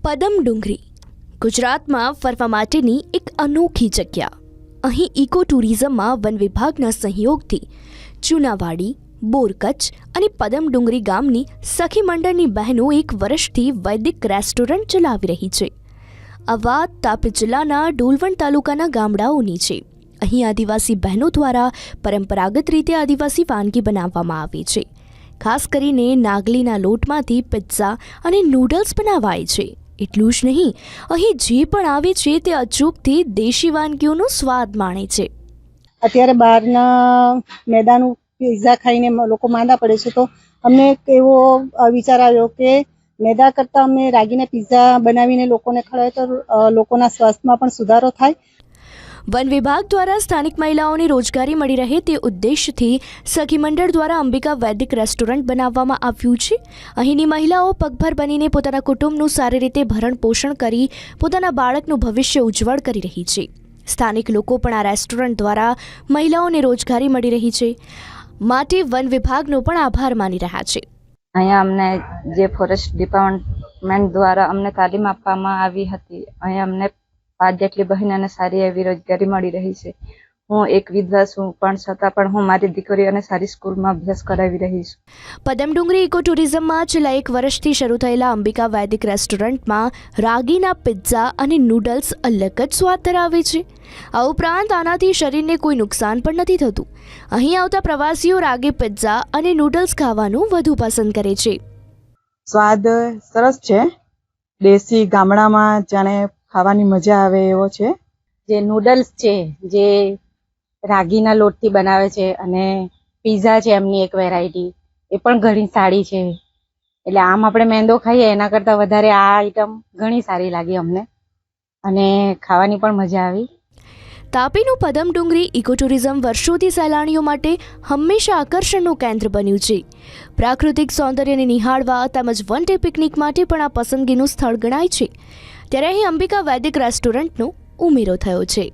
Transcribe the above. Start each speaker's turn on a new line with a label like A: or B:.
A: પદમ ડુંગરી ગુજરાતમાં ફરવા માટેની એક અનોખી જગ્યા। અહીં ઇકો ટુરિઝમમાં વન વિભાગના સહયોગથી ચુનાવાડી, બોરકચ્છ અને પદમ ડુંગરી ગામની સખી મંડળની બહેનો એક વર્ષથી વૈદિક રેસ્ટોરન્ટ ચલાવી રહી છે। આ વાત તાપી જિલ્લાના ડોલવણ તાલુકાના ગામડાઓની છે। અહીં આદિવાસી બહેનો દ્વારા પરંપરાગત રીતે આદિવાસી વાનગી બનાવવામાં આવે છે। ખાસ કરીને નાગલીના લોટમાંથી પિઝા અને નૂડલ્સ બનાવાય છે। એટલું જ નહીં, અહીં જે પણ આવે છે તે અચૂકથી દેશી વાનગીઓનો સ્વાદ માણે છે।
B: અત્યારે બહારના મેદાનું પિઝા ખાઈને લોકો માંદા પડે છે, તો અમને એક એવો વિચાર આવ્યો કે મેદા કરતાં અમે રાગીના પિઝા બનાવીને લોકોને ખવડાવીએ તો લોકોના સ્વાસ્થ્યમાં પણ સુધારો થાય।
A: વન વિભાગ દ્વારા સ્થાનિક મહિલાઓને રોજગારી મળી રહે તે ઉદ્દેશથી સખી મંડળ દ્વારા અંબિકા વૈદિક રેસ્ટોરન્ટ બનાવવામાં આવ્યું છે। અહીંની મહિલાઓ પગભર બનીને પોતાના કુટુંબનું સારી રીતે ભરણ પોષણ કરી પોતાના બાળકનું ભવિષ્ય ઉજ્જવળ કરી રહી છે। સ્થાનિક લોકો પણ આ રેસ્ટોરન્ટ દ્વારા મહિલાઓને રોજગારી મળી રહી છે, માટે વન વિભાગનો પણ આભાર માની રહ્યા છે।
C: અહીંયા અમને જે ફોરેસ્ટ ડિપાર્ટમેન્ટ દ્વારા અમને તાલીમ આપવામાં આવી હતી, અહીંયા અમને 5 જેટલી બહેનોને સારી એવી રોજગારી મળી રહી છે। હું એક વિધવા છું, પણ છતાં પણ હું મારી દીકરીઓને સારી સ્કૂલમાં અભ્યાસ કરાવી રહી છું।
A: પદમ ડુંગરી ઇકો ટુરિઝમમાં છેલ્લા 1 વર્ષથી શરૂ થયેલા અંબિકા વૈદિક રેસ્ટોરન્ટમાં રાગીના પિઝા અને નૂડલ્સ અલગ જ સ્વાદ ધરાવે છે। આ ઉપરાંત આનાથી શરીરને કોઈ નુકસાન પણ નથી થતું। અહીં આવતા પ્રવાસીઓ રાગી પિઝા અને નૂડલ્સ ખાવાનું વધુ પસંદ કરે છે।
D: સ્વાદ સરસ છે, દેશી ગામડામાં જાણે ખાવાની મજા આવે એવો છે।
E: જે નૂડલ્સ છે જે રાગીના લોટથી બનાવે છે, અને પિઝા છે એમની એક વેરાયટી, એ પણ ઘણી સારી છે। એટલે આમ આપણે મેંદો ખાઈએ એના કરતાં વધારે આ આઈટમ ઘણી સારી લાગી અમને, અને ખાવાની પણ મજા આવી।
A: તાપીનું પદમ ડુંગરી ઇકો ટુરિઝમ વર્ષોથી સહેલાણીઓ માટે હંમેશા આકર્ષણનું કેન્દ્ર બન્યું છે। પ્રાકૃતિક સૌંદર્યને નિહાળવા તેમજ વન ડે પિકનિક માટે પણ આ પસંદગીનું સ્થળ ગણાય છે। ત્યારે અહીં અંબિકા વૈદિક રેસ્ટોરન્ટનો ઉમેરો થયો છે।